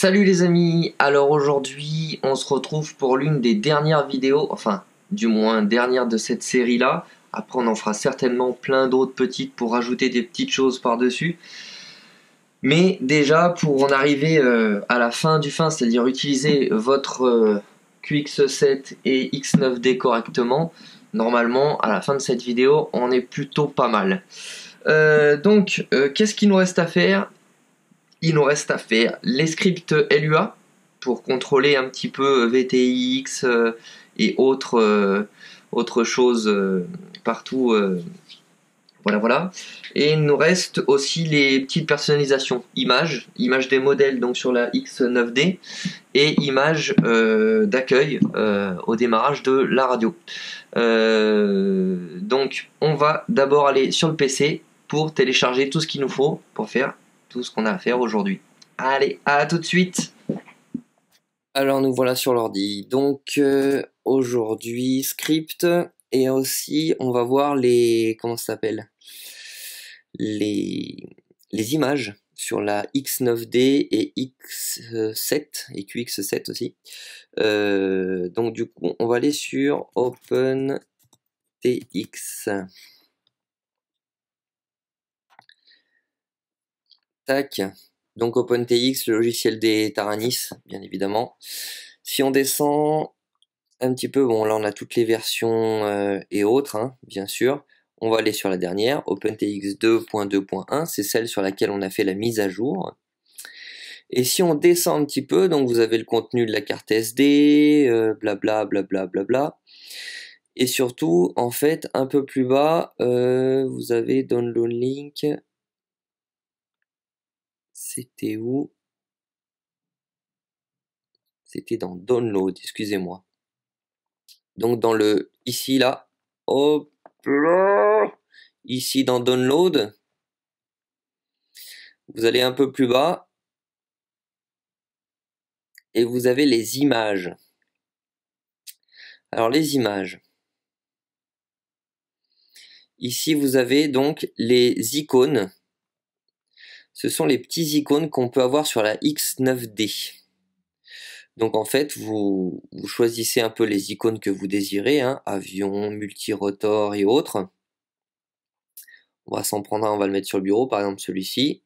Salut les amis, alors aujourd'hui on se retrouve pour l'une des dernières vidéos, enfin du moins dernière de cette série là. Après on en fera certainement plein d'autres petites pour rajouter des petites choses par dessus. Mais déjà pour en arriver à la fin du fin, c'est-à-dire utiliser votre QX7 et X9D correctement, normalement à la fin de cette vidéo on est plutôt pas mal. Qu'est-ce qu'il nous reste à faire? Il nous reste à faire les scripts LUA pour contrôler un petit peu VTX et autres choses partout. Voilà. Et il nous reste aussi les petites personnalisations images des modèles donc sur la X9D et images d'accueil au démarrage de la radio. Donc on va d'abord aller sur le PC pour télécharger tout ce qu'il nous faut pour faire tout ce qu'on a à faire aujourd'hui. Allez, à tout de suite. Alors nous voilà sur l'ordi. Donc aujourd'hui script et aussi on va voir les comment ça s'appelle les images sur la X9D et X7 et QX7 aussi. Donc du coup on va aller sur OpenTX. Tac. Donc OpenTX, le logiciel des Taranis, bien évidemment. Si on descend un petit peu, bon là on a toutes les versions et autres, hein, bien sûr. On va aller sur la dernière, OpenTX 2.2.1, c'est celle sur laquelle on a fait la mise à jour. Et si on descend un petit peu, donc vous avez le contenu de la carte SD, blablabla. Et surtout, en fait, un peu plus bas, vous avez Download Link. C'était où? C'était dans Download, excusez-moi. Donc dans le, ici là, hop là, ici dans Download, vous allez un peu plus bas et vous avez les images. Alors les images. Ici vous avez donc les icônes. Ce sont les petits icônes qu'on peut avoir sur la X9D. Donc en fait, vous choisissez un peu les icônes que vous désirez, hein, avion, multirotor et autres. On va s'en prendre un, on va le mettre sur le bureau, par exemple celui-ci.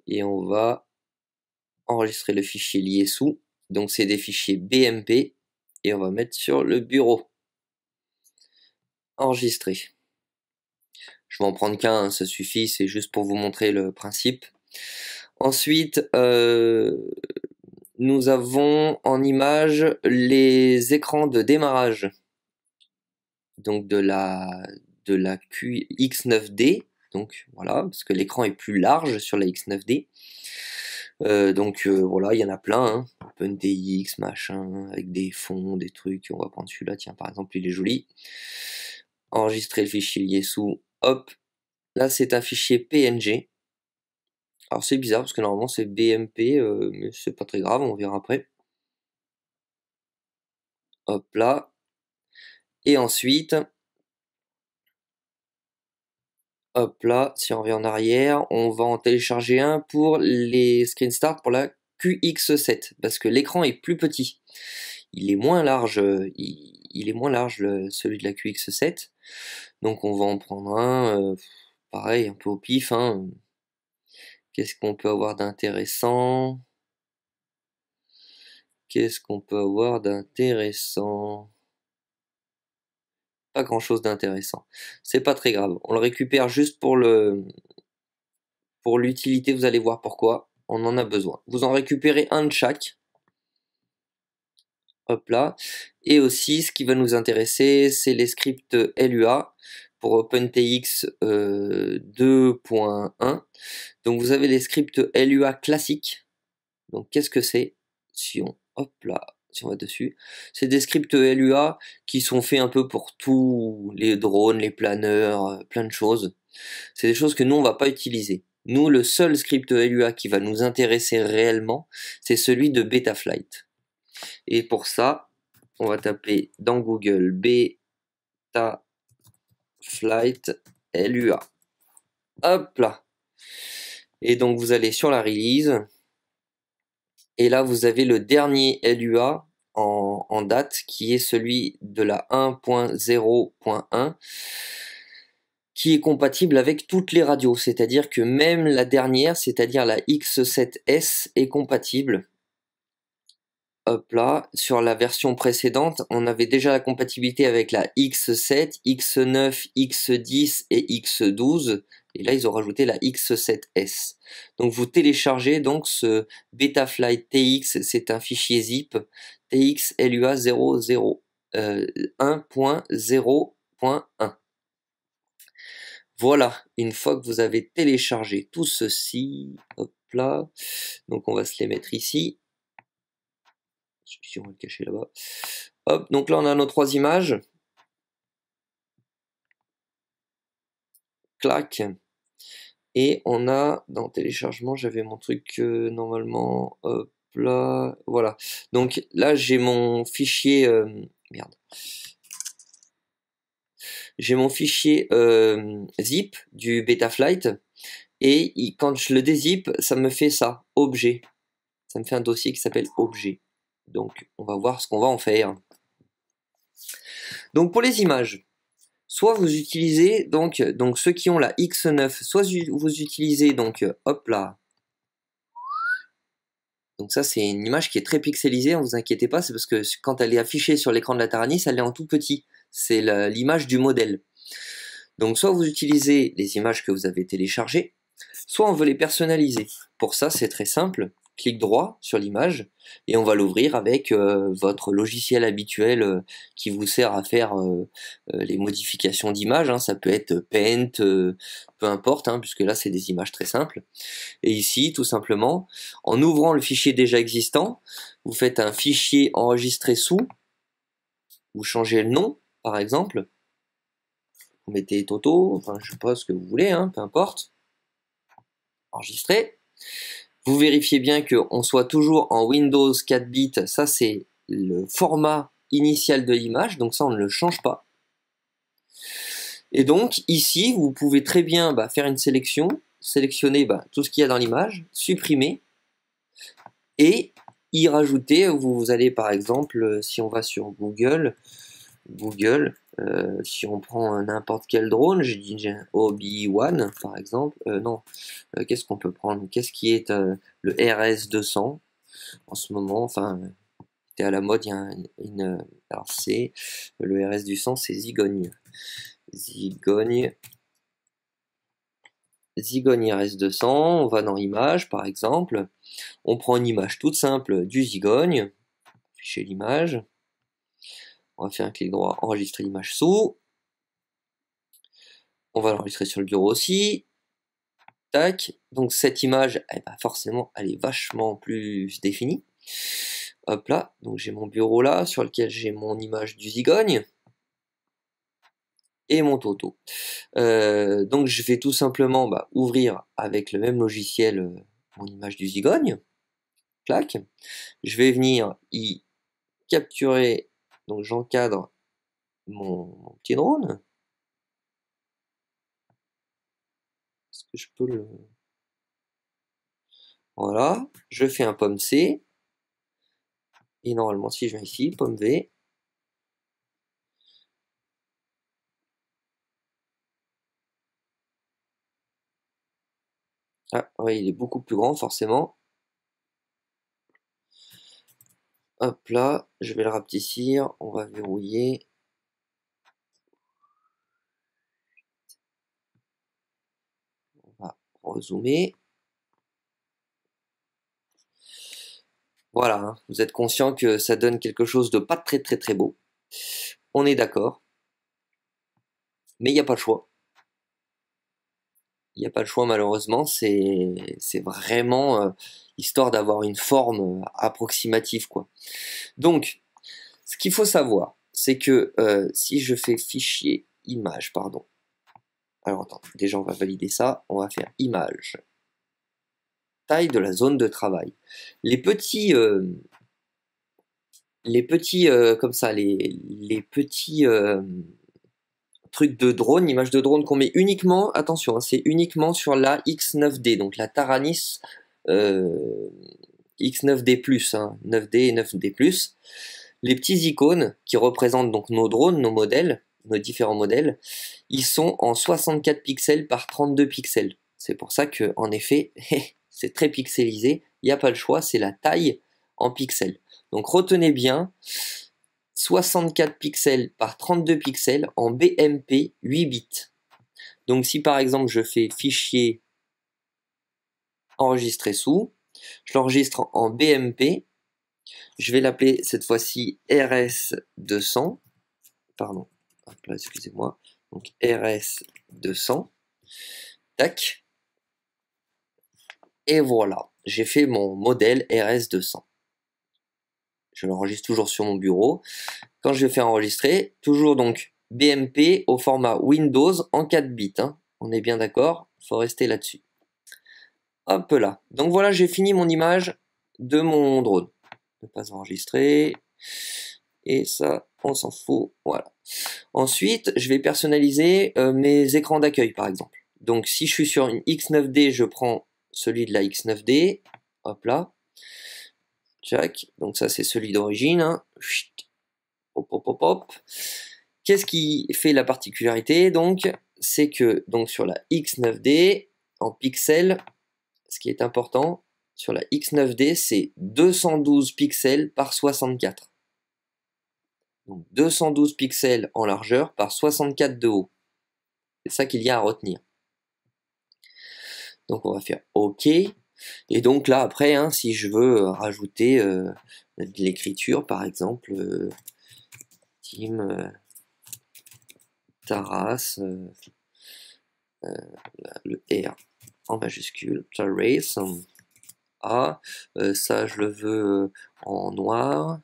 Et on va enregistrer le fichier lié sous. Donc c'est des fichiers BMP. Et on va mettre sur le bureau. Enregistrer. Je vais en prendre qu'un, ça suffit, c'est juste pour vous montrer le principe. Ensuite, nous avons en image les écrans de démarrage. Donc de la X9D. Donc voilà, parce que l'écran est plus large sur la X9D. Voilà, il y en a plein, hein. OpenTX, machin, avec des fonds, des trucs. On va prendre celui-là, tiens, par exemple, il est joli. Enregistrer le fichier lié sous, hop. Là, c'est un fichier PNG. Alors c'est bizarre, parce que normalement c'est BMP, mais c'est pas très grave, on verra après. Hop là. Et ensuite, hop là, si on revient en arrière, on va en télécharger un pour les screen start pour la QX7, parce que l'écran est plus petit. Il est moins large, il est moins large celui de la QX7. Donc on va en prendre un, pareil, un peu au pif, hein. Qu'est-ce qu'on peut avoir d'intéressant? Qu'est-ce qu'on peut avoir d'intéressant? Pas grand chose d'intéressant. C'est pas très grave. On le récupère juste pour l'utilité, vous allez voir pourquoi. On en a besoin. Vous en récupérez un de chaque. Hop là. Et aussi, ce qui va nous intéresser, c'est les scripts LUA pour OpenTX 2.1. Donc vous avez les scripts LUA classiques. Donc qu'est-ce que c'est? Si on, hop là, si on va dessus, c'est des scripts LUA qui sont faits un peu pour tous les drones, les planeurs, plein de choses. C'est des choses que nous on va pas utiliser. Nous, le seul script LUA qui va nous intéresser réellement, c'est celui de Betaflight. Et pour ça, on va taper dans Google Betaflight LUA. Hop là. Et donc vous allez sur la release. Et là, vous avez le dernier LUA en date, qui est celui de la 1.0.1, qui est compatible avec toutes les radios. C'est-à-dire que même la dernière, c'est-à-dire la X7S, est compatible. Hop là, sur la version précédente, on avait déjà la compatibilité avec la X7, X9, X10 et X12. Et là, ils ont rajouté la X7S. Donc, vous téléchargez donc ce Betaflight TX, c'est un fichier zip, TX LUA 1.0.1. Voilà, une fois que vous avez téléchargé tout ceci, hop là, donc on va se les mettre ici. Si on va le cacher là-bas. Hop, donc là on a nos 3 images. Clac. Et on a dans téléchargement, j'avais mon truc normalement. Hop là. Voilà. Donc là j'ai mon fichier. Merde. J'ai mon fichier zip du Betaflight. Et quand je le dézip, ça me fait ça, objet. Ça me fait un dossier qui s'appelle objet. Donc on va voir ce qu'on va en faire. Donc pour les images, soit vous utilisez donc ceux qui ont la X9, soit vous utilisez donc hop là. Donc ça c'est une image qui est très pixelisée, ne vous inquiétez pas, c'est parce que quand elle est affichée sur l'écran de la Taranis, elle est en tout petit. C'est l'image du modèle. Donc soit vous utilisez les images que vous avez téléchargées, soit on veut les personnaliser. Pour ça c'est très simple. Clic droit sur l'image et on va l'ouvrir avec votre logiciel habituel qui vous sert à faire les modifications d'images, hein. Ça peut être Paint, peu importe, hein, puisque là c'est des images très simples. Et ici, tout simplement, en ouvrant le fichier déjà existant, vous faites un fichier enregistré sous, vous changez le nom, par exemple, vous mettez Toto, enfin je sais pas ce que vous voulez, hein, peu importe, enregistrer. Vous vérifiez bien qu'on soit toujours en Windows 4 bits, ça c'est le format initial de l'image, donc ça on ne le change pas. Et donc ici, vous pouvez très bien faire une sélection, sélectionner tout ce qu'il y a dans l'image, supprimer, et y rajouter, vous allez par exemple, si on va sur Google, si on prend n'importe quel drone, j'ai dit Obi-Wan par exemple, non, qu'est-ce qu'on peut prendre, qu'est-ce qui est le RS200 en ce moment, enfin, c'était à la mode, il y a alors c'est, le RS200 c'est Zigogne RS200, on va dans Images par exemple, on prend une image toute simple du Zigogne, afficher l'image, on va faire un clic droit, enregistrer l'image sous, on va l'enregistrer sur le bureau aussi, tac, donc cette image, forcément, elle est vachement plus définie, hop là, donc j'ai mon bureau là, sur lequel j'ai mon image du Zigogne, et mon Toto. Donc je vais tout simplement ouvrir avec le même logiciel mon image du Zigogne, clac, je vais venir y capturer, donc j'encadre mon petit drone, est-ce que je peux le... Voilà, je fais un pomme C, et normalement si je viens ici, pomme V, ah oui, il est beaucoup plus grand forcément, hop là, je vais le rapetissir, on va verrouiller, on va rezoomer, voilà, hein, vous êtes conscient que ça donne quelque chose de pas très très très beau, on est d'accord, mais il n'y a pas le choix. Il n'y a pas le choix malheureusement, c'est vraiment histoire d'avoir une forme approximative quoi. Donc, ce qu'il faut savoir, c'est que si je fais fichier image, pardon. Alors attends, déjà on va valider ça, on va faire image. Taille de la zone de travail. Les petits comme ça, les petits truc de drone, image de drone qu'on met uniquement, attention, hein, c'est uniquement sur la X9D, donc la Taranis X9D+, hein, 9D et 9D+. Les petits icônes qui représentent donc nos drones, nos modèles, nos différents modèles, ils sont en 64 pixels par 32 pixels. C'est pour ça que, en effet, c'est très pixelisé. Il n'y a pas le choix, c'est la taille en pixels. Donc retenez bien, 64 pixels par 32 pixels en BMP 8 bits. Donc si par exemple je fais fichier enregistrer sous, je l'enregistre en BMP, je vais l'appeler cette fois-ci RS200, pardon, hop là, excusez-moi, donc RS200, tac, et voilà, j'ai fait mon modèle RS200. Je l'enregistre toujours sur mon bureau. Quand je vais faire enregistrer, toujours donc BMP au format Windows en 4 bits, hein. On est bien d'accord, il faut rester là-dessus. Hop là, donc voilà, j'ai fini mon image de mon drone. Ne pas enregistrer, et ça, on s'en fout, voilà. Ensuite, je vais personnaliser mes écrans d'accueil, par exemple. Donc, si je suis sur une X9D, je prends celui de la X9D, hop là, tchac, donc ça c'est celui d'origine, hein. Hop, hop, hop, hop. Qu'est-ce qui fait la particularité, donc? C'est que, donc, sur la X9D, en pixels, ce qui est important, sur la X9D, c'est 212 pixels par 64. Donc 212 pixels en largeur par 64 de haut. C'est ça qu'il y a à retenir. Donc on va faire OK. Et donc là après, hein, si je veux rajouter de l'écriture, par exemple, Team Taras, le R en majuscule, Taras, A, ça je le veux en noir.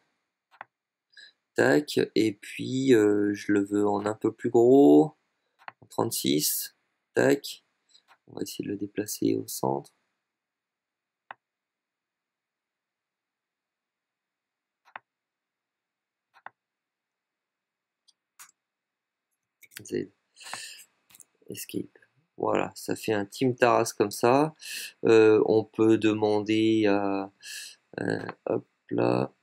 Tac, et puis je le veux en un peu plus gros, en 36, tac, on va essayer de le déplacer au centre. Z, escape. Voilà, ça fait un Team Taras comme ça. On peut demander à... hop là.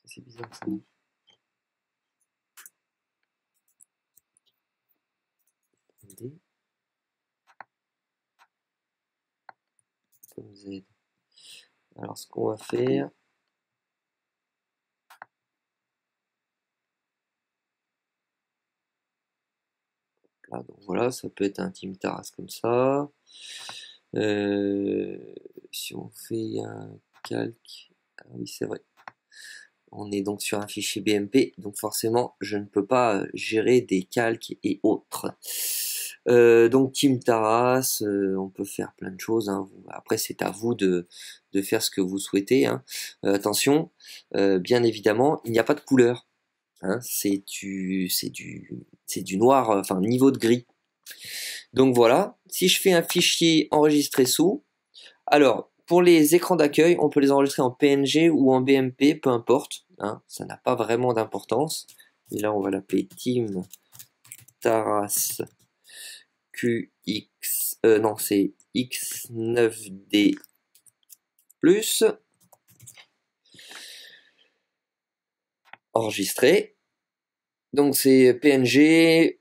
C'est bizarre ça. Comme Z. Alors ce qu'on va faire... Là, donc voilà, ça peut être un Team Taras comme ça. Si on fait un calque... Ah oui, c'est vrai. On est donc sur un fichier BMP, donc forcément, je ne peux pas gérer des calques et autres. Donc Team Taras, on peut faire plein de choses, hein. Après, c'est à vous de faire ce que vous souhaitez, hein. Attention, bien évidemment, il n'y a pas de couleur, hein. C'est du noir, enfin niveau de gris. Donc voilà, si je fais un fichier enregistré sous, alors pour les écrans d'accueil, on peut les enregistrer en PNG ou en BMP, peu importe, hein, ça n'a pas vraiment d'importance. Et là, on va l'appeler Team Taras QX, non, c'est X9D+. Enregistré. Donc c'est PNG,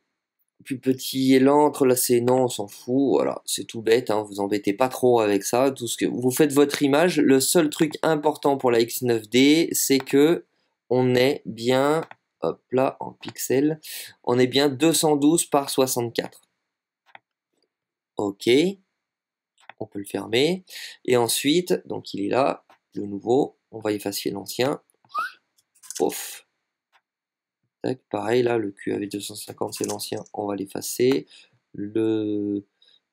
plus petit et lent, entrelacé, non, on s'en fout, voilà, c'est tout bête, hein, vous embêtez pas trop avec ça, tout ce que vous faites votre image. Le seul truc important pour la X9D, c'est que on est bien, hop là, en pixels, on est bien 212 par 64. Ok, on peut le fermer, et ensuite, donc il est là, le nouveau, on va effacer l'ancien, pouf. Tac, pareil, là, le QAV 250, c'est l'ancien, on va l'effacer. Le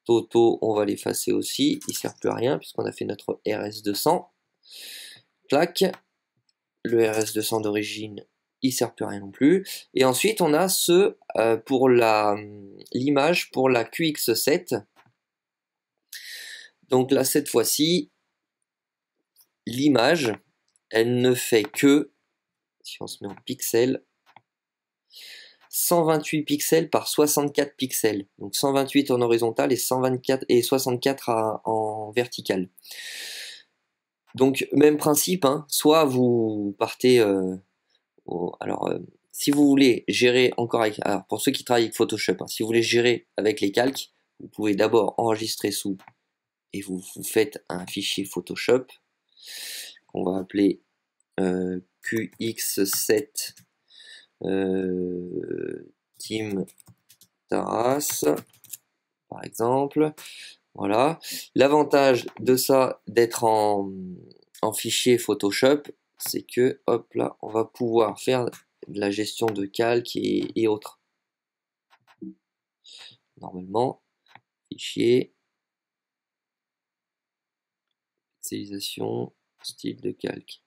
Toto, on va l'effacer aussi. Il ne sert plus à rien puisqu'on a fait notre RS200. Clac. Le RS200 d'origine, il ne sert plus à rien non plus. Et ensuite, on a ce pour l'image pour la QX7. Donc là, cette fois-ci, l'image, elle ne fait que, si on se met en pixels, 128 pixels par 64 pixels. Donc 128 en horizontal et 124 et 64 en vertical. Donc même principe, hein, soit vous partez... si vous voulez gérer encore avec... Alors pour ceux qui travaillent avec Photoshop, hein, si vous voulez gérer avec les calques, vous pouvez d'abord enregistrer sous et vous faites un fichier Photoshop qu'on va appeler QX7 Team Taras par exemple. Voilà. L'avantage de ça, d'être en fichier Photoshop, c'est que, hop là, on va pouvoir faire de la gestion de calque et autres. Normalement, fichier, pixelisation, style de calque.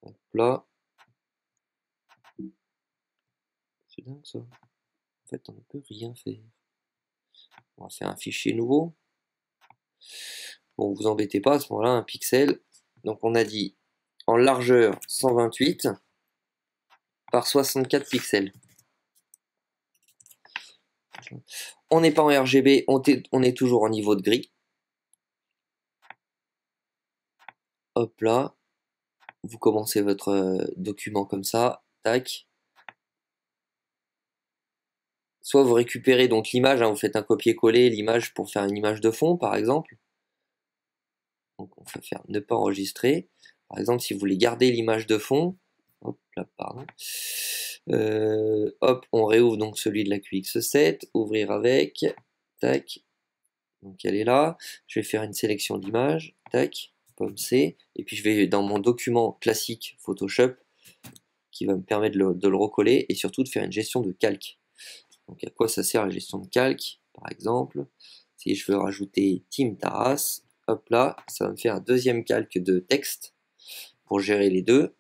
Hop là. C'est dingue ça. En fait, on ne peut rien faire. On va faire un fichier nouveau. Bon, vous embêtez pas, à ce moment-là, un pixel. Donc on a dit en largeur 128 par 64 pixels. On n'est pas en RGB, on est toujours en niveau de gris. Hop là, vous commencez votre document comme ça, tac. Soit vous récupérez donc l'image, hein, vous faites un copier-coller l'image pour faire une image de fond par exemple. Donc on va faire ne pas enregistrer. Par exemple, si vous voulez garder l'image de fond, hop là, pardon. Hop, on réouvre donc celui de la QX7, ouvrir avec, tac. Donc elle est là. Je vais faire une sélection d'images, tac, comme C, et puis je vais dans mon document classique Photoshop qui va me permettre de le recoller et surtout de faire une gestion de calque. Donc à quoi ça sert la gestion de calque? Par exemple, si je veux rajouter Team Taras, hop là, ça va me faire un deuxième calque de texte pour gérer les deux.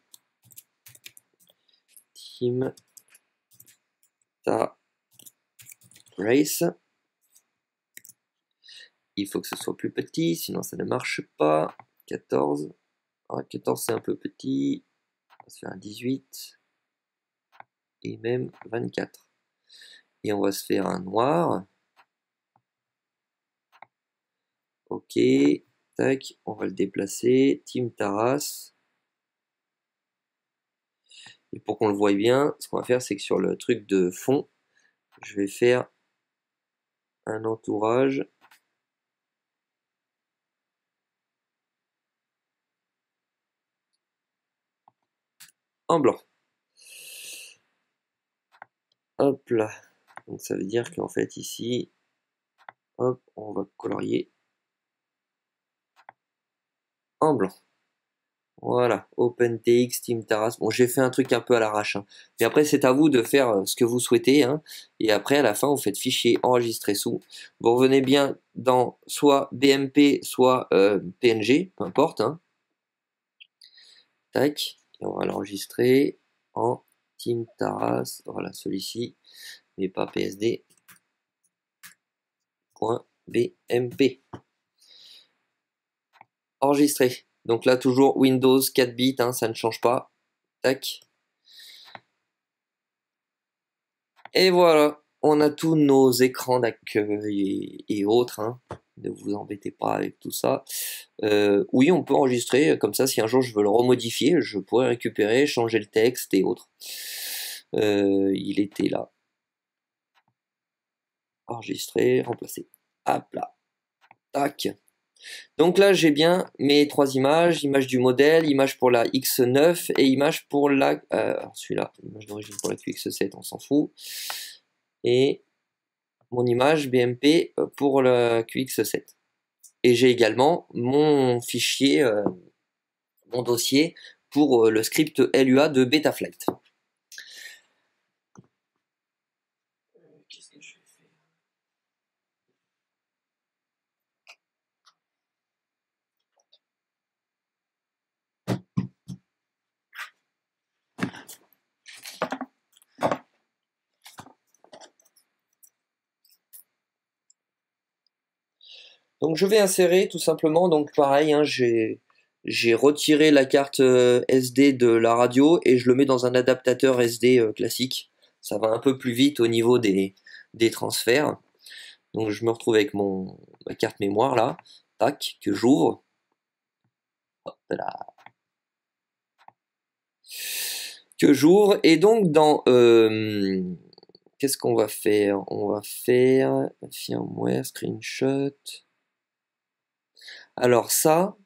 Team Taras. Il faut que ce soit plus petit, sinon ça ne marche pas. 14. Alors, 14 c'est un peu petit. On va se faire un 18. Et même 24. Et on va se faire un noir. Ok. Tac. On va le déplacer. Team Taras. Et pour qu'on le voie bien, ce qu'on va faire, c'est que sur le truc de fond, je vais faire un entourage en blanc. Hop là. Donc ça veut dire qu'en fait ici, hop, on va colorier en blanc. Voilà, OpenTX, Team Taras. Bon, j'ai fait un truc un peu à l'arrache. Hein. Mais après, c'est à vous de faire ce que vous souhaitez. Hein. Et après, à la fin, vous faites fichier enregistrer sous. Vous revenez bien dans soit BMP, soit PNG, peu importe. Hein. Tac. Et on va l'enregistrer en Team Taras. Voilà, celui-ci, mais pas PSD. .bmp. Enregistrer. Donc là, toujours Windows 4 bits, hein, ça ne change pas. Tac. Et voilà, on a tous nos écrans d'accueil et autres. Hein. Ne vous embêtez pas avec tout ça. Oui, on peut enregistrer, comme ça, si un jour je veux le remodifier, je pourrais récupérer, changer le texte et autres. Il était là. Enregistrer, remplacer. Hop là. Tac. Donc là, j'ai bien mes trois images, image du modèle, image pour la X9 et image pour la... celui-là, image d'origine pour la QX7, on s'en fout. Et mon image BMP pour la QX7. Et j'ai également mon fichier, mon dossier pour le script LUA de Betaflight. Qu'est-ce que je vais faire? Donc je vais insérer tout simplement, donc pareil, hein, j'ai j'ai retiré la carte SD de la radio et je le mets dans un adaptateur SD classique. Ça va un peu plus vite au niveau des transferts. Donc je me retrouve avec ma carte mémoire là, tac, que j'ouvre. Hop là. Que j'ouvre et donc dans qu'est-ce qu'on va faire? On va faire firmware, screenshot. Alors ça,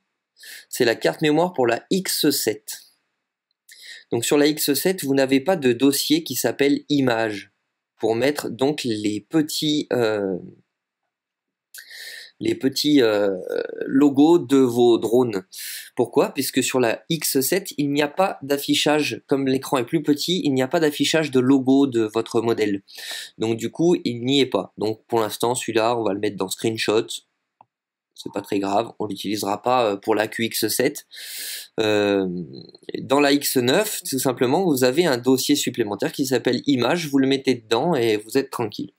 c'est la carte mémoire pour la X7. Donc sur la X7, vous n'avez pas de dossier qui s'appelle images pour mettre donc les petits logos de vos drones. Pourquoi? Puisque sur la X7, il n'y a pas d'affichage, comme l'écran est plus petit, il n'y a pas d'affichage de logo de votre modèle. Donc du coup, il n'y est pas. Donc pour l'instant, celui-là, on va le mettre dans Screenshot. C'est pas très grave, on l'utilisera pas pour la QX7. Dans la X9, tout simplement, vous avez un dossier supplémentaire qui s'appelle Images, vous le mettez dedans et vous êtes tranquille.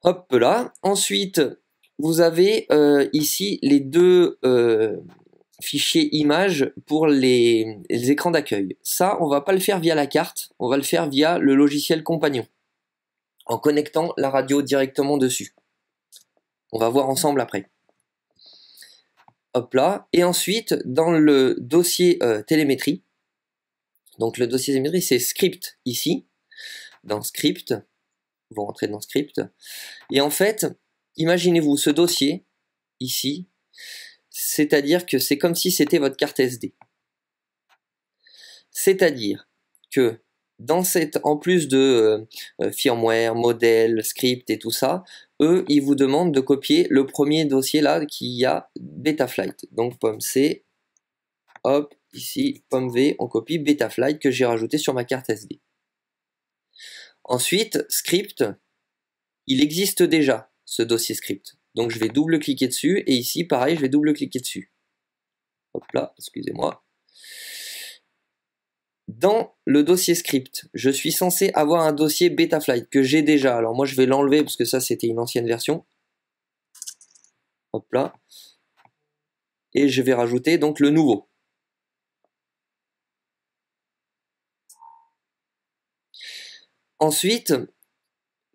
Hop là. Ensuite, vous avez ici les deux fichiers images pour les écrans d'accueil. Ça, on va pas le faire via la carte, on va le faire via le logiciel Compagnon, en connectant la radio directement dessus. On va voir ensemble après. Hop là. Et ensuite, dans le dossier télémétrie, donc le dossier télémétrie, c'est script ici, dans script, vous rentrez dans script, et en fait, imaginez-vous ce dossier, ici, c'est-à-dire que c'est comme si c'était votre carte SD. C'est-à-dire que dans cette, en plus de firmware, modèle, script et tout ça, eux, ils vous demandent de copier le premier dossier là qui a Betaflight. Donc pomme C, hop, ici, pomme V, on copie Betaflight que j'ai rajouté sur ma carte SD. Ensuite, script, il existe déjà ce dossier script. Donc je vais double-cliquer dessus et ici, pareil, je vais double-cliquer dessus. Hop là, excusez-moi. Dans le dossier script, je suis censé avoir un dossier Betaflight que j'ai déjà. Alors moi je vais l'enlever parce que ça c'était une ancienne version. Hop là. Et je vais rajouter donc le nouveau. Ensuite,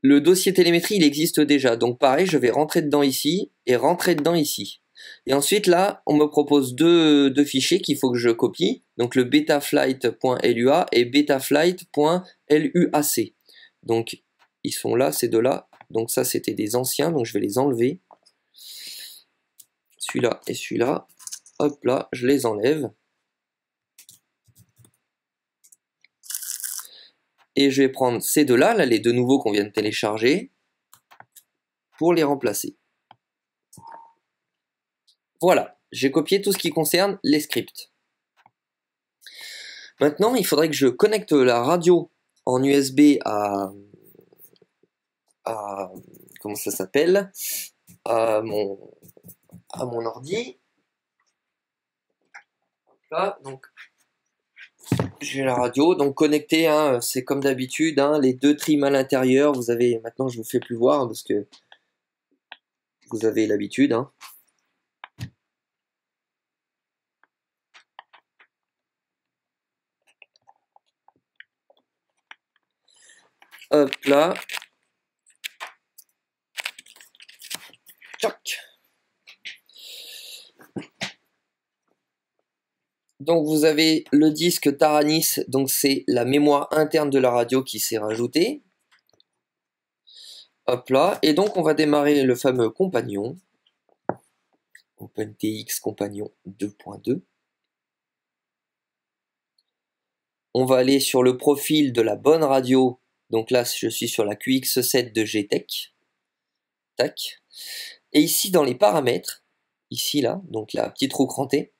le dossier télémétrie il existe déjà. Donc pareil, je vais rentrer dedans ici et rentrer dedans ici. Et ensuite là, on me propose deux fichiers qu'il faut que je copie. Donc le betaflight.lua et betaflight.luac. Donc ils sont là, ces deux-là. Donc ça c'était des anciens, donc je vais les enlever. Celui-là et celui-là. Hop là, je les enlève. Et je vais prendre ces deux-là, là, les deux nouveaux qu'on vient de télécharger, pour les remplacer. Voilà, j'ai copié tout ce qui concerne les scripts. Maintenant, il faudrait que je connecte la radio en USB à comment ça s'appelle, à mon ordi. Là, donc j'ai la radio, donc connecté, hein, c'est comme d'habitude, hein, les deux trims à l'intérieur. Vous avez, maintenant je vous fais plus voir hein, parce que vous avez l'habitude. Hein. Hop là. Tchac. Donc vous avez le disque Taranis, donc c'est la mémoire interne de la radio qui s'est rajoutée. Hop là, et donc on va démarrer le fameux compagnon. OpenTX compagnon 2.2. On va aller sur le profil de la bonne radio. Donc là, je suis sur la QX7 de GTech. Tac. Et ici, dans les paramètres, ici, là, donc la petite roue crantée,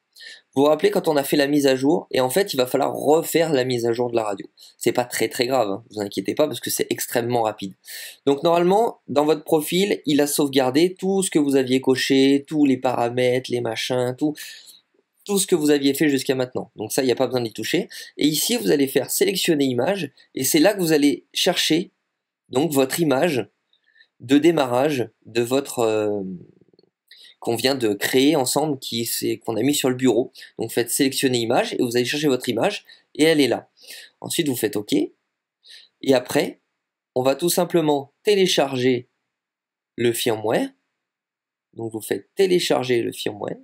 vous vous rappelez quand on a fait la mise à jour, et en fait, il va falloir refaire la mise à jour de la radio. C'est pas très très grave, hein, vous inquiétez pas, parce que c'est extrêmement rapide. Donc normalement, dans votre profil, il a sauvegardé tout ce que vous aviez coché, tous les paramètres, les machins, tout ce que vous aviez fait jusqu'à maintenant. Donc ça, il n'y a pas besoin d'y toucher. Et ici, vous allez faire sélectionner image, et c'est là que vous allez chercher donc votre image de démarrage de votre qu'on vient de créer ensemble, qu'on a mis sur le bureau. Donc vous faites sélectionner image et vous allez chercher votre image et elle est là. Ensuite vous faites OK et après on va tout simplement télécharger le firmware. Donc vous faites télécharger le firmware.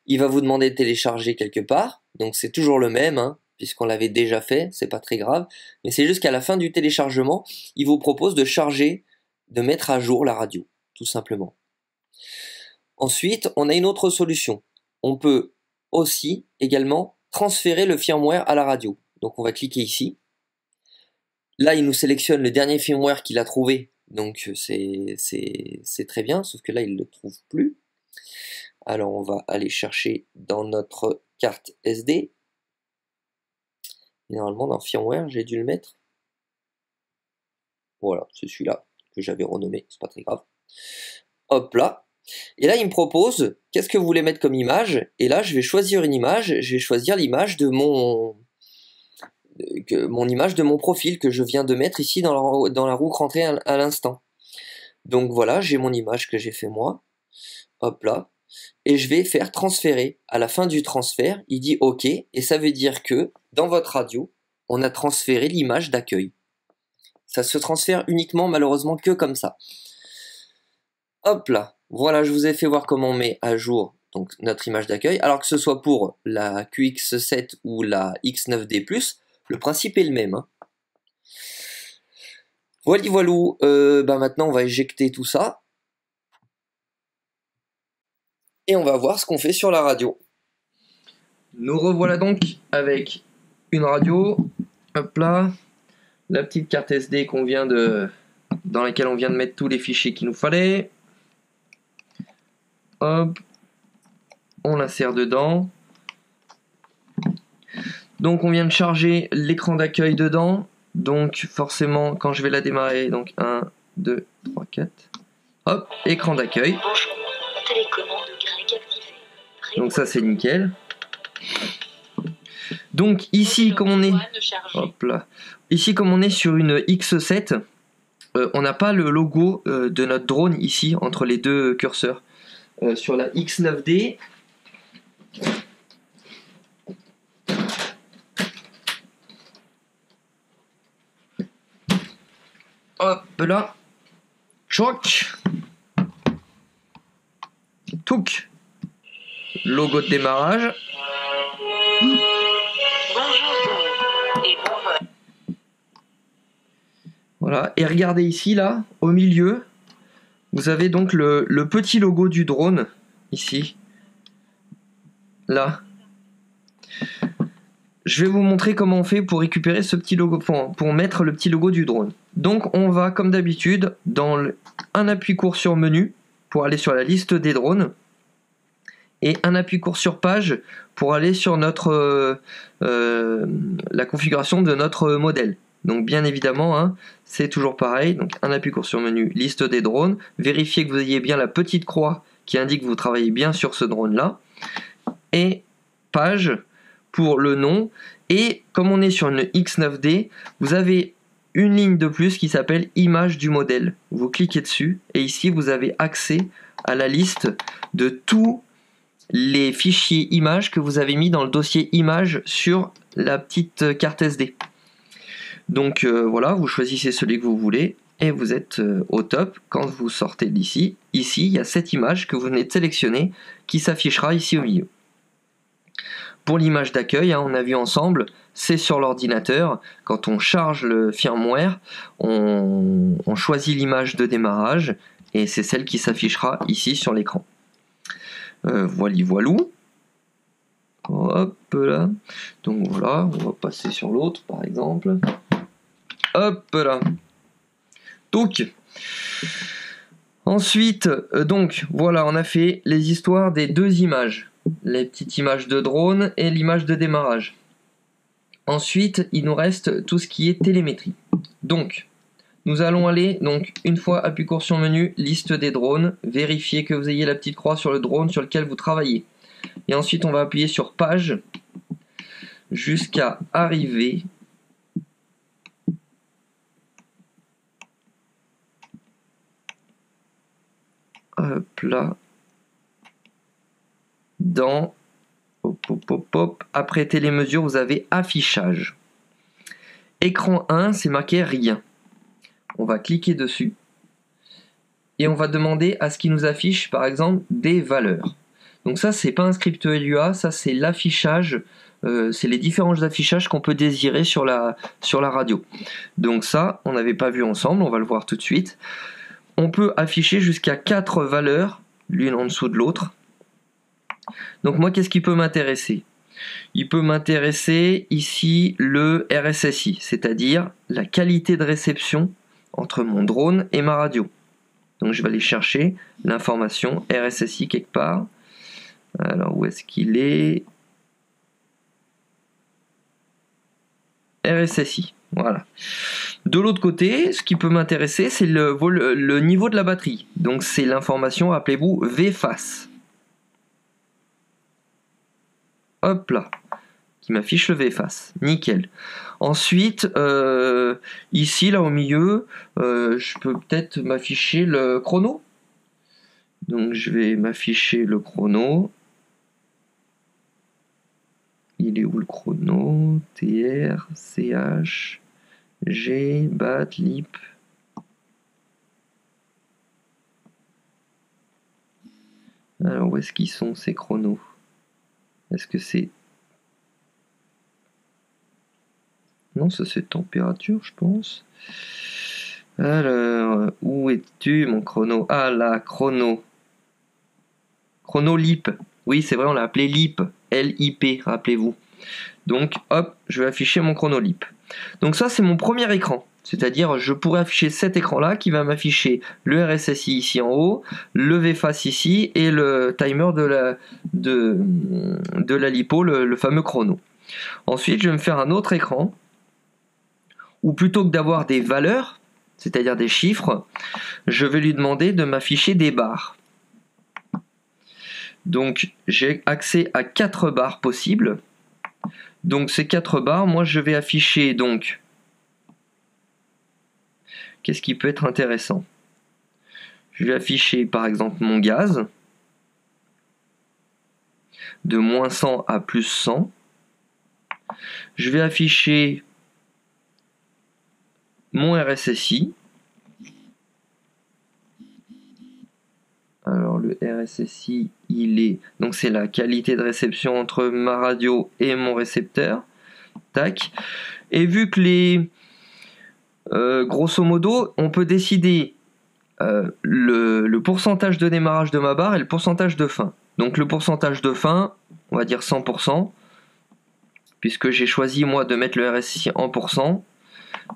Il va vous demander de télécharger quelque part, donc c'est toujours le même, hein, puisqu'on l'avait déjà fait, c'est pas très grave, mais c'est juste qu'à la fin du téléchargement, il vous propose de charger, de mettre à jour la radio, tout simplement. Ensuite, on a une autre solution. On peut aussi également transférer le firmware à la radio. Donc on va cliquer ici. Là, il nous sélectionne le dernier firmware qu'il a trouvé, donc c'est très bien, sauf que là, il ne le trouve plus. Alors on va aller chercher dans notre carte SD. Et normalement dans firmware, j'ai dû le mettre. Voilà, c'est celui-là que j'avais renommé, c'est pas très grave. Hop là. Et là il me propose, qu'est-ce que vous voulez mettre comme image? Et là je vais choisir une image, je vais choisir l'image de mon image de mon profil que je viens de mettre ici dans la roue rentrée à l'instant. Donc voilà, j'ai mon image que j'ai fait moi. Hop là. Et je vais faire transférer. À la fin du transfert, il dit OK, et ça veut dire que dans votre radio, on a transféré l'image d'accueil. Ça se transfère uniquement, malheureusement, que comme ça. Hop là, voilà, je vous ai fait voir comment on met à jour donc, notre image d'accueil. Alors que ce soit pour la QX7 ou la X9D+, le principe est le même. Hein. Voilà, voilou. Maintenant, on va éjecter tout ça. Et on va voir ce qu'on fait sur la radio. Nous revoilà donc avec une radio, hop là, la petite carte SD dans laquelle on vient de mettre tous les fichiers qu'il nous fallait. Hop, on l'insère dedans. Donc on vient de charger l'écran d'accueil dedans. Donc forcément, quand je vais la démarrer, donc 1, 2, 3, 4. Hop, écran d'accueil. Donc ça c'est nickel. Donc ici comme on est, hop là, ici comme on est sur une X7, on n'a pas le logo de notre drone ici entre les deux curseurs. Sur la X9D, hop là, choc, touc, logo de démarrage. Voilà, et regardez ici, là, au milieu, vous avez donc le petit logo du drone, ici, là. Je vais vous montrer comment on fait pour récupérer ce petit logo, pour mettre le petit logo du drone. Donc on va, comme d'habitude, dans un appui court sur menu, pour aller sur la liste des drones, et un appui court sur page, pour aller sur notre la configuration de notre modèle. Donc bien évidemment, hein, c'est toujours pareil. Donc un appui court sur menu, liste des drones. Vérifiez que vous ayez bien la petite croix qui indique que vous travaillez bien sur ce drone-là. Et page pour le nom. Et comme on est sur une X9D, vous avez une ligne de plus qui s'appelle image du modèle. Vous cliquez dessus et ici vous avez accès à la liste de tous les fichiers images que vous avez mis dans le dossier images sur la petite carte SD. Donc voilà, vous choisissez celui que vous voulez et vous êtes au top quand vous sortez d'ici. Ici, il y a cette image que vous venez de sélectionner qui s'affichera ici au milieu. Pour l'image d'accueil, hein, on a vu ensemble, c'est sur l'ordinateur. Quand on charge le firmware, on choisit l'image de démarrage et c'est celle qui s'affichera ici sur l'écran. Voilou. Hop là. Donc voilà, on va passer sur l'autre par exemple. Hop là. Donc, ensuite, donc voilà, on a fait les histoires des deux images. Les petites images de drone et l'image de démarrage. Ensuite, il nous reste tout ce qui est télémétrie. Donc, nous allons aller, donc une fois appui court sur menu, liste des drones, vérifier que vous ayez la petite croix sur le drone sur lequel vous travaillez. Et ensuite, on va appuyer sur page jusqu'à arriver hop là, dans, après télémesure, vous avez affichage. Écran 1, c'est marqué rien. On va cliquer dessus et on va demander à ce qu'il nous affiche par exemple des valeurs. Donc ça, c'est pas un script LUA, ça c'est l'affichage, c'est les différents affichages qu'on peut désirer sur la radio. Donc ça, on n'avait pas vu ensemble, on va le voir tout de suite. On peut afficher jusqu'à 4 valeurs, l'une en dessous de l'autre. Donc moi, qu'est-ce qui peut m'intéresser? Il peut m'intéresser ici le RSSI, c'est-à-dire la qualité de réception entre mon drone et ma radio. Donc je vais aller chercher l'information RSSI quelque part. Alors où est-ce qu'il est? RSSI, voilà. De l'autre côté, ce qui peut m'intéresser, c'est le niveau de la batterie. Donc c'est l'information, rappelez-vous, VFAS. Hop là, qui m'affiche le VFAS. Nickel. Ensuite, ici, là au milieu, je peux peut-être m'afficher le chrono. Donc je vais m'afficher le chrono. Il est où le chrono? TR, CH, G, BAT, LIP. Alors où est-ce qu'ils sont ces chronos? Est-ce que c'est... Non, ça c'est température, je pense. Alors, où es-tu mon chrono? Ah là, chrono. Chrono LIP. Oui, c'est vrai, on l'a appelé LIP. L-I-P, rappelez-vous. Donc, hop, je vais afficher mon chrono LIP. Donc ça, c'est mon premier écran. C'est-à-dire, je pourrais afficher cet écran-là qui va m'afficher le RSSI ici en haut, le VFAS ici et le timer de la LiPo, le fameux chrono. Ensuite, je vais me faire un autre écran où plutôt que d'avoir des valeurs, c'est-à-dire des chiffres, je vais lui demander de m'afficher des barres. Donc, j'ai accès à 4 barres possibles. Donc, ces 4 barres, moi, je vais afficher donc... Qu'est-ce qui peut être intéressant? Je vais afficher par exemple mon gaz de moins 100 à plus 100. Je vais afficher mon RSSI. Alors le RSSI, il est... Donc c'est la qualité de réception entre ma radio et mon récepteur. Tac. Et vu que les... grosso modo, on peut décider le pourcentage de démarrage de ma barre et le pourcentage de fin. Donc le pourcentage de fin, on va dire 100%, puisque j'ai choisi moi de mettre le RSSI en pourcent,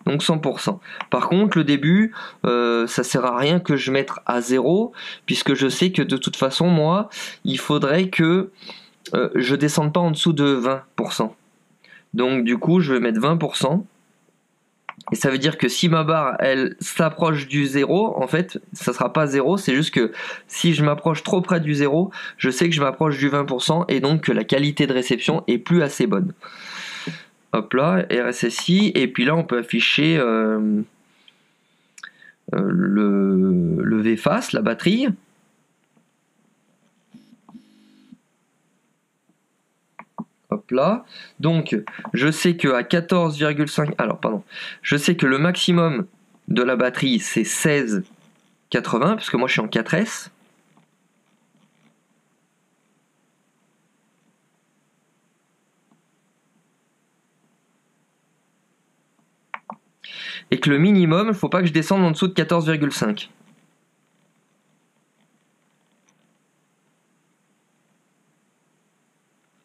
donc 100%. Par contre, le début, ça sert à rien que je mette à 0, puisque je sais que de toute façon, moi, il faudrait que je descende pas en dessous de 20%. Donc du coup, je vais mettre 20%. Et ça veut dire que si ma barre, elle s'approche du 0, en fait, ça sera pas 0, c'est juste que si je m'approche trop près du 0, je sais que je m'approche du 20% et donc que la qualité de réception est plus assez bonne. Hop là, RSSI, et puis là on peut afficher le VFAS, la batterie. Hop là. Donc, je sais que à 14,5... Alors, pardon. Je sais que le maximum de la batterie, c'est 16,80, parce que moi, je suis en 4S. Et que le minimum, il ne faut pas que je descende en dessous de 14,5.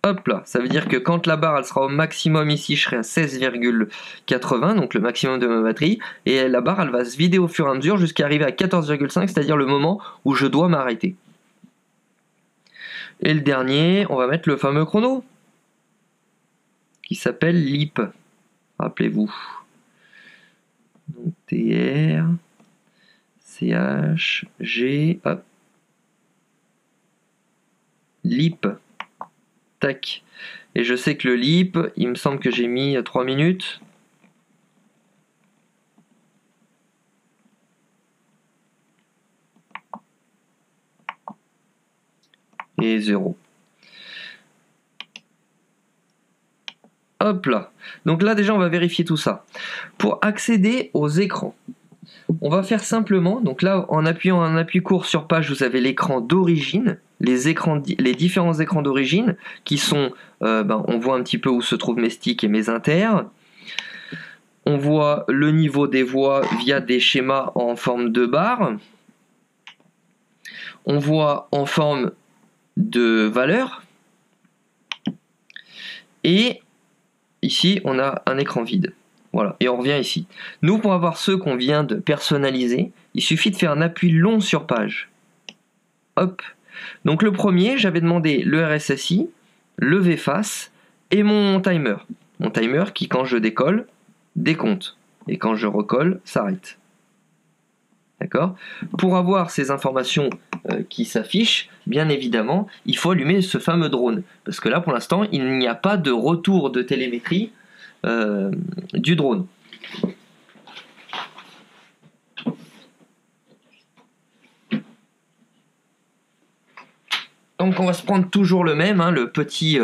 Hop là, ça veut dire que quand la barre elle sera au maximum ici, je serai à 16,80, donc le maximum de ma batterie, et la barre elle va se vider au fur et à mesure jusqu'à arriver à 14,5, c'est-à-dire le moment où je dois m'arrêter. Et le dernier, on va mettre le fameux chrono, qui s'appelle LIP, rappelez-vous. Donc TR, CH, G, hop, LIP. Tac. Et je sais que le LIP, il me semble que j'ai mis 3 minutes. et 0. Hop là. Donc là déjà on va vérifier tout ça. Pour accéder aux écrans, on va faire simplement, donc là en appuyant un appui court sur page, vous avez l'écran d'origine, les différents écrans d'origine qui sont, on voit un petit peu où se trouvent mes sticks et mes inters. On voit le niveau des voix via des schémas en forme de barre. On voit en forme de valeur. Et ici, on a un écran vide. Voilà, et on revient ici. Nous, pour avoir ceux qu'on vient de personnaliser, il suffit de faire un appui long sur page. Hop. Donc le premier, j'avais demandé le RSSI, le VFACE et mon timer. Mon timer qui, quand je décolle, décompte. Et quand je recolle, s'arrête. D'accord ? Pour avoir ces informations qui s'affichent, bien évidemment, il faut allumer ce fameux drone. Parce que là, pour l'instant, il n'y a pas de retour de télémétrie du drone. Donc on va se prendre toujours le même, hein, le petit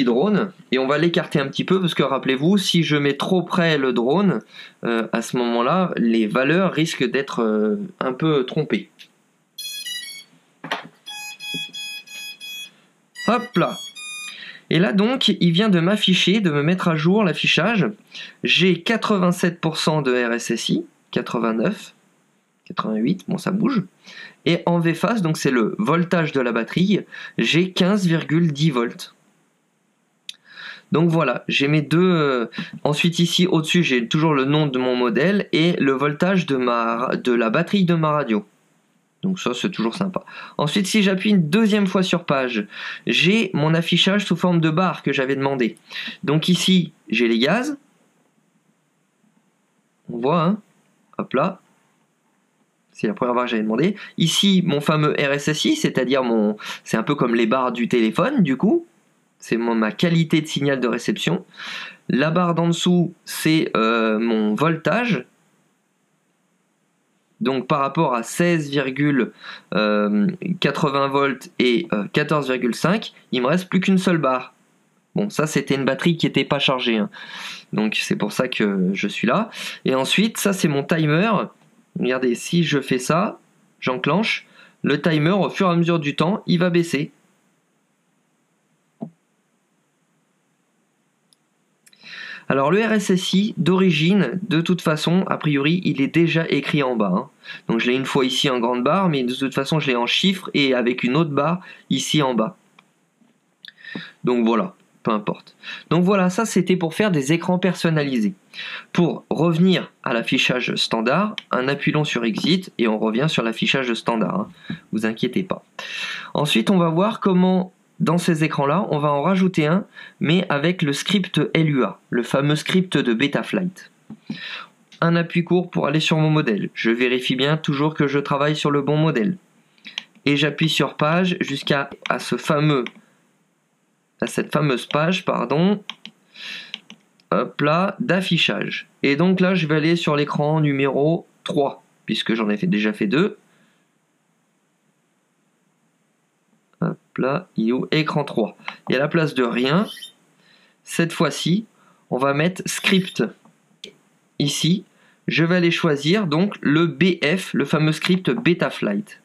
drone, et on va l'écarter un petit peu parce que rappelez-vous, si je mets trop près le drone, à ce moment-là, les valeurs risquent d'être un peu trompées. Hop là. Et là donc, il vient de m'afficher, de me mettre à jour l'affichage. J'ai 87% de RSSI, 89, 88, bon ça bouge. Et en VFACE, donc c'est le voltage de la batterie, j'ai 15,10 volts. Donc voilà, j'ai mes deux... Ensuite ici, au-dessus, j'ai toujours le nom de mon modèle et le voltage de la batterie de ma radio. Donc ça, c'est toujours sympa. Ensuite, si j'appuie une deuxième fois sur page, j'ai mon affichage sous forme de barre que j'avais demandé. Donc ici, j'ai les gaz. On voit, hein. Hop là. C'est la première barre que j'avais demandé. Ici, mon fameux RSSI, c'est-à-dire c'est un peu comme les barres du téléphone, du coup. C'est ma qualité de signal de réception. La barre d'en dessous, c'est mon voltage. Donc par rapport à 16,80 volts et 14,5, il me reste plus qu'une seule barre. Bon, ça c'était une batterie qui n'était pas chargée, hein. Donc c'est pour ça que je suis là. Et ensuite, ça c'est mon timer. Regardez, si je fais ça, j'enclenche. Le timer, au fur et à mesure du temps, il va baisser. Alors le RSSI d'origine, de toute façon, a priori, il est déjà écrit en bas, hein. Donc je l'ai une fois ici en grande barre, mais de toute façon je l'ai en chiffres et avec une autre barre ici en bas. Donc voilà, peu importe. Donc voilà, ça c'était pour faire des écrans personnalisés. Pour revenir à l'affichage standard, un appui long sur Exit et on revient sur l'affichage standard, hein. Vous inquiétez pas. Ensuite on va voir comment... Dans ces écrans-là, on va en rajouter un, mais avec le script LUA, le fameux script de Betaflight. Un appui court pour aller sur mon modèle. Je vérifie bien toujours que je travaille sur le bon modèle. Et j'appuie sur page jusqu'à cette fameuse page, hop là, d'affichage. Et donc là, je vais aller sur l'écran numéro 3, puisque j'en ai déjà fait 2. Là, il est où ? Écran 3. Et à la place de rien, cette fois-ci, on va mettre script. Ici, je vais aller choisir donc le BF, le fameux script Betaflight.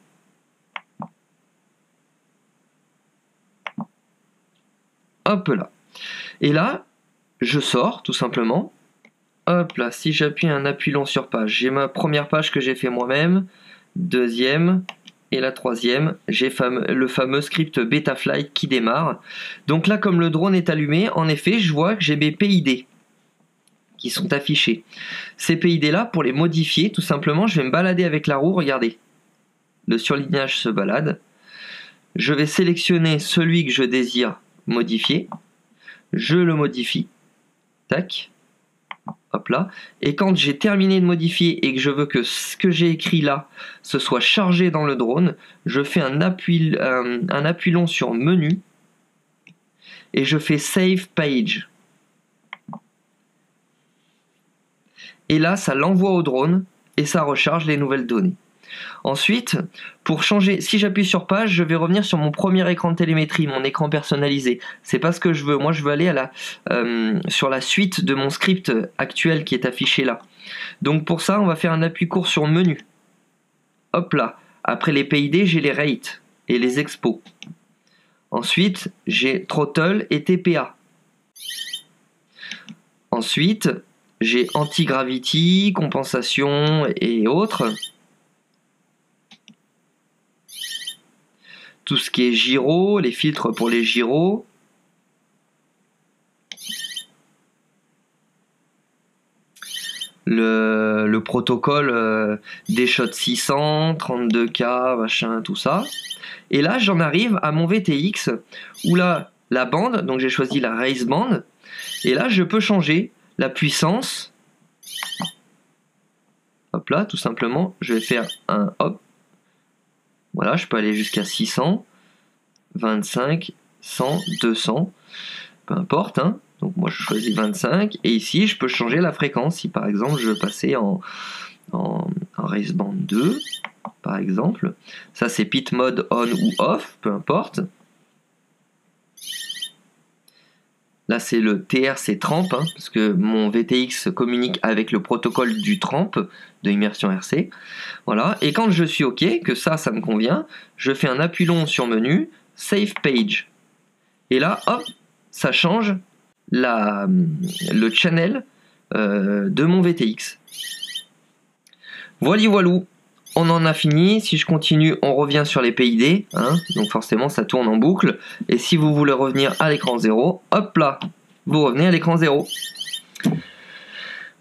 Hop là. Et là, je sors tout simplement. Hop là, si j'appuie un appui long sur page, j'ai ma première page que j'ai fait moi-même, deuxième... Et la troisième, j'ai le fameux script Betaflight qui démarre. Donc là, comme le drone est allumé, en effet, je vois que j'ai mes PID qui sont affichés. Ces PID-là, pour les modifier, tout simplement, je vais me balader avec la roue. Regardez, le surlignage se balade. Je vais sélectionner celui que je désire modifier. Je le modifie. Tac. Hop là. Et quand j'ai terminé de modifier et que je veux que ce que j'ai écrit là se soit chargé dans le drone, je fais un appui long sur menu et je fais Save Page. Et là, ça l'envoie au drone et ça recharge les nouvelles données. Ensuite, pour changer, si j'appuie sur page, je vais revenir sur mon premier écran de télémétrie, mon écran personnalisé. C'est pas ce que je veux. Moi, je veux aller sur la suite de mon script actuel qui est affiché là. Donc pour ça, on va faire un appui court sur menu. Hop là. Après les PID, j'ai les rates et les expos. Ensuite, j'ai throttle et TPA. Ensuite, j'ai anti-gravity, compensation et autres. Tout ce qui est gyro, les filtres pour les gyros. Le protocole des shots 600, 32K, machin, tout ça. Et là, j'en arrive à mon VTX, où là, la bande, donc j'ai choisi la race band, et là, je peux changer la puissance. Hop là, tout simplement, je vais faire un hop. Voilà, je peux aller jusqu'à 600, 25, 100, 200, peu importe, hein. Donc moi je choisis 25 et ici je peux changer la fréquence si par exemple je veux passer en race band 2 par exemple. Ça c'est pit mode on ou off, peu importe. Là c'est le TRC Tramp hein, parce que mon VTX communique avec le protocole du Tramp de immersion RC. Voilà, et quand je suis OK, que ça me convient, je fais un appui long sur menu, Save Page. Et là hop, ça change le channel de mon VTX. Voilà, voilou, on en a fini. Si je continue, on revient sur les PID, hein, donc forcément ça tourne en boucle. Et si vous voulez revenir à l'écran 0, hop là, vous revenez à l'écran 0.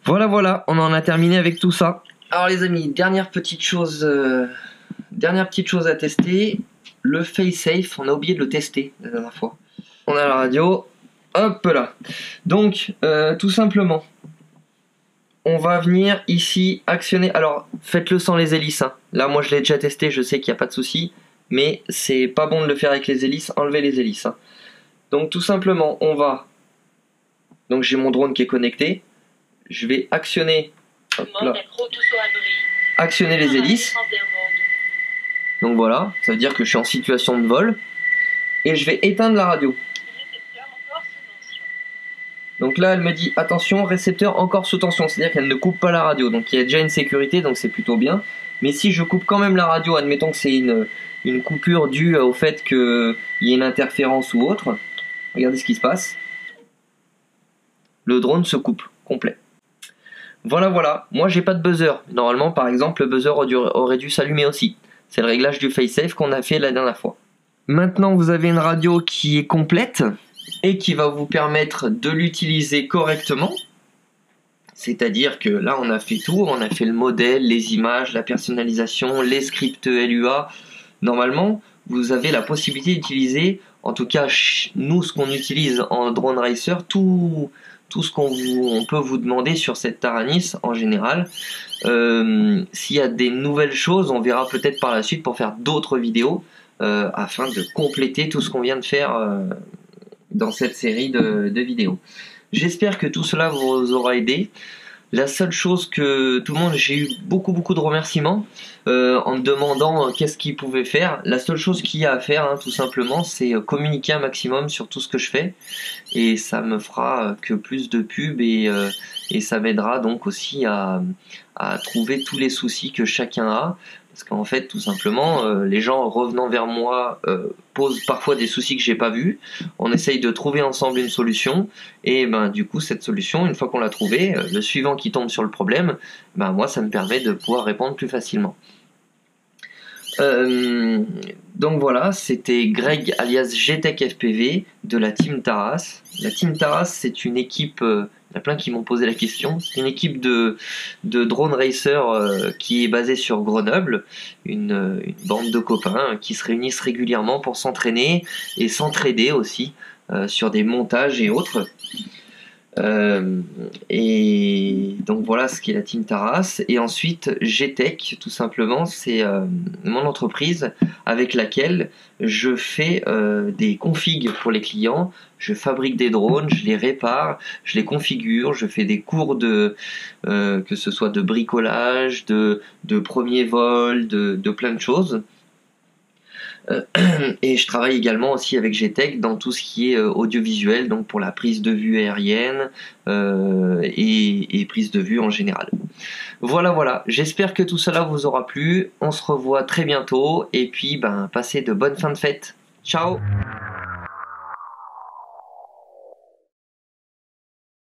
Voilà, on en a terminé avec tout ça. Alors les amis, dernière petite chose à tester, le FaceSafe, on a oublié de le tester la dernière fois. On a la radio. Hop là. Donc, tout simplement, on va venir ici actionner. Alors, faites-le sans les hélices. Hein. Là, moi, je l'ai déjà testé, je sais qu'il n'y a pas de souci. Mais c'est pas bon de le faire avec les hélices. Enlevez les hélices. Hein. Donc, tout simplement, on va... Donc, j'ai mon drone qui est connecté. Je vais actionner... Hop là. Actionner les hélices. Donc, voilà. Ça veut dire que je suis en situation de vol. Et je vais éteindre la radio. Donc là, elle me dit attention, récepteur encore sous tension, c'est-à-dire qu'elle ne coupe pas la radio. Donc il y a déjà une sécurité, donc c'est plutôt bien. Mais si je coupe quand même la radio, admettons que c'est une coupure due au fait qu'il y ait une interférence ou autre, regardez ce qui se passe. Le drone se coupe, complet. Voilà. Moi, j'ai pas de buzzer. Normalement, par exemple, le buzzer aurait dû s'allumer aussi. C'est le réglage du FaceSafe qu'on a fait la dernière fois. Maintenant, vous avez une radio qui est complète et qui va vous permettre de l'utiliser correctement. C'est-à-dire que là, on a fait tout, on a fait le modèle, les images, la personnalisation, les scripts LUA. Normalement, vous avez la possibilité d'utiliser, en tout cas, nous, ce qu'on utilise en Drone Racer, tout ce qu'on peut vous demander sur cette Taranis en général. S'il y a des nouvelles choses, on verra peut-être par la suite pour faire d'autres vidéos afin de compléter tout ce qu'on vient de faire dans cette série de vidéos. J'espère que tout cela vous aura aidé. La seule chose que tout le monde, j'ai eu beaucoup de remerciements en me demandant qu'est-ce qu'ils pouvaient faire. La seule chose qu'il y a à faire, hein, tout simplement, c'est communiquer un maximum sur tout ce que je fais. Et ça me fera que plus de pubs et ça m'aidera donc aussi à trouver tous les soucis que chacun a. Parce qu'en fait, tout simplement, les gens revenant vers moi posent parfois des soucis que j'ai pas vus. On essaye de trouver ensemble une solution. Et ben, du coup, cette solution, une fois qu'on l'a trouvée, le suivant qui tombe sur le problème, ben, moi, ça me permet de pouvoir répondre plus facilement. Donc voilà, c'était Greg alias GTech FPV de la Team Taras. La Team Taras, c'est une équipe, il y a plein qui m'ont posé la question, c'est une équipe de drone racer qui est basée sur Grenoble, une bande de copains qui se réunissent régulièrement pour s'entraîner et s'entraider aussi sur des montages et autres. Et donc voilà ce qu'est la Team Taras. Et ensuite GTech, tout simplement, c'est mon entreprise avec laquelle je fais des configs pour les clients. Je fabrique des drones, je les répare, je les configure, je fais des cours de que ce soit de bricolage, de premier vol, de plein de choses. Et je travaille également aussi avec GTech dans tout ce qui est audiovisuel, donc pour la prise de vue aérienne et prise de vue en général. Voilà, j'espère que tout cela vous aura plu. On se revoit très bientôt et puis passez de bonnes fins de fête. Ciao!